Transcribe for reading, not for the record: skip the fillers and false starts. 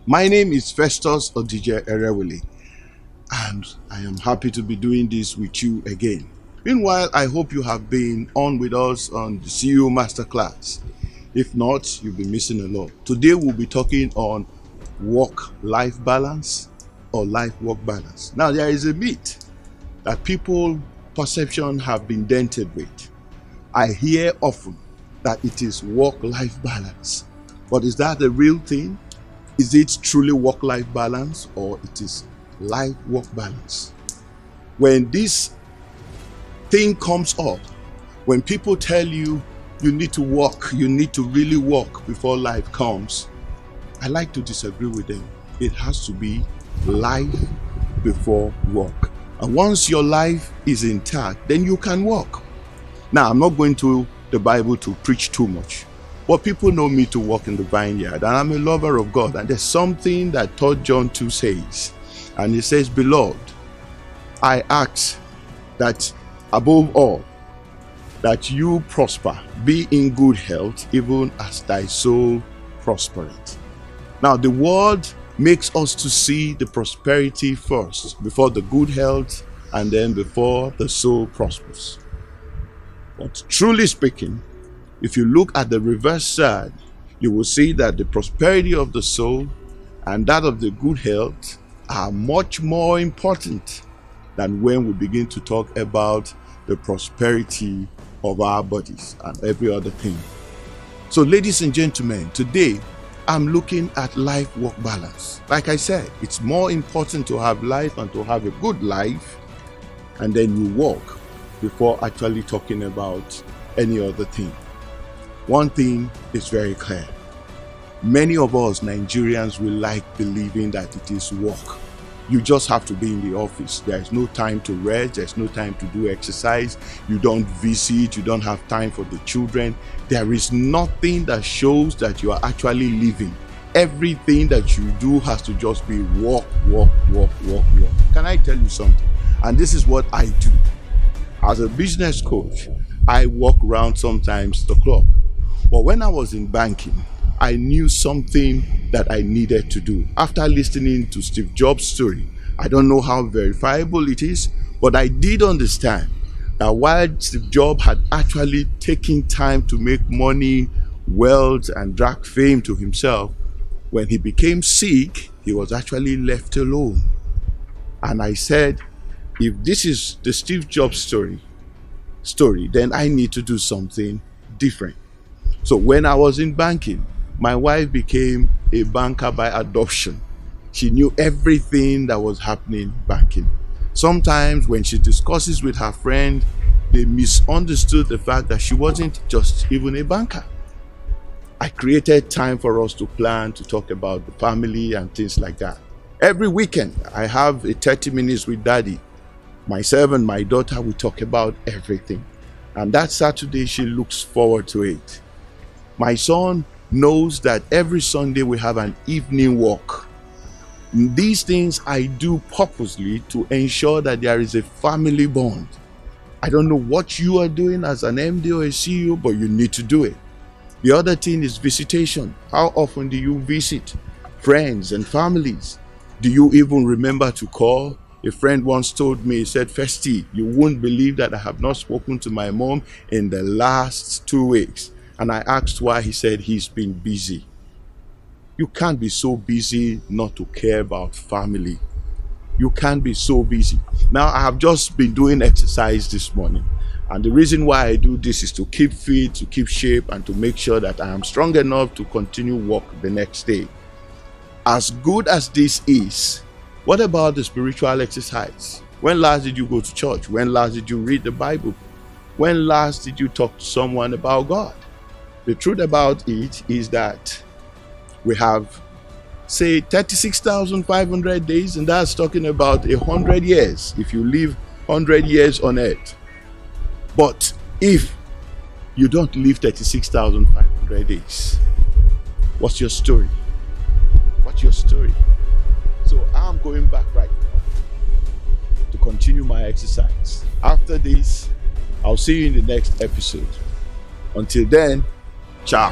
My name is Festus Odije Erewele, and I am happy to be doing this with you again. Meanwhile, I hope you have been on with us on the CEO Masterclass. If not, you'll be missing a lot. Today we'll be talking on work-life balance or life-work balance. Now, there is a myth that people perception have been dented with. I hear often that it is work-life balance. But is that the real thing? Is it truly work-life balance or it is life-work balance? When this thing comes up, when people tell you you need to work, you need to really work before life comes, I like to disagree with them. It has to be life before work. And once your life is intact, then you can work. Now, I'm not going to the Bible to preach too much, but people know me to work in the vineyard, and I'm a lover of God. And there's something that 3 John 2 says, and it says, "Beloved, I ask that above all, that you prosper, be in good health, even as thy soul prospereth." Now, the word makes us to see the prosperity first, before the good health, and then before the soul prospers. But truly speaking, if you look at the reverse side, you will see that the prosperity of the soul and that of the good health are much more important than when we begin to talk about the prosperity of our bodies and every other thing. So, ladies and gentlemen, today I'm looking at life-work balance. Like I said, it's more important to have life and to have a good life, and then you work before actually talking about any other thing. One thing is very clear. Many of us Nigerians will like believing that it is work. You just have to be in the office. There is no time to rest. There's no time to do exercise. You don't visit. You don't have time for the children. There is nothing that shows that you are actually living. Everything that you do has to just be work. Can I tell you something? And this is what I do. As a business coach, I walk around sometimes the clock. But when I was in banking, I knew something that I needed to do. After listening to Steve Jobs' story, I don't know how verifiable it is, but I did understand that while Steve Jobs had actually taken time to make money, wealth, and drag fame to himself, when he became sick, he was actually left alone. And I said, if this is the Steve Jobs story, then I need to do something different. So when I was in banking, my wife became a banker by adoption. She knew everything that was happening in banking. Sometimes when she discusses with her friend, they misunderstood the fact that she wasn't just even a banker. I created time for us to plan, to talk about the family and things like that. Every weekend, I have a 30 minutes with daddy. Myself and my daughter, we talk about everything. And that Saturday, she looks forward to it. My son knows that every Sunday we have an evening walk. These things I do purposely to ensure that there is a family bond. I don't know what you are doing as an MD or a CEO, but you need to do it. The other thing is visitation. How often do you visit friends and families? Do you even remember to call? A friend once told me, he said, "Festy, you won't believe that I have not spoken to my mom in the last 2 weeks." And I asked why. He said he's been busy. You can't be so busy not to care about family. You can't be so busy. Now, I have just been doing exercise this morning. And the reason why I do this is to keep fit, to keep shape, and to make sure that I am strong enough to continue work the next day. As good as this is, what about the spiritual exercise? When last did you go to church? When last did you read the Bible? When last did you talk to someone about God? The truth about it is that we have, say, 36,500 days, and that's talking about 100 years, if you live 100 years on earth. But if you don't live 36,500 days, what's your story? What's your story? So I'm going back right now to continue my exercise. After this, I'll see you in the next episode. Until then, ciao.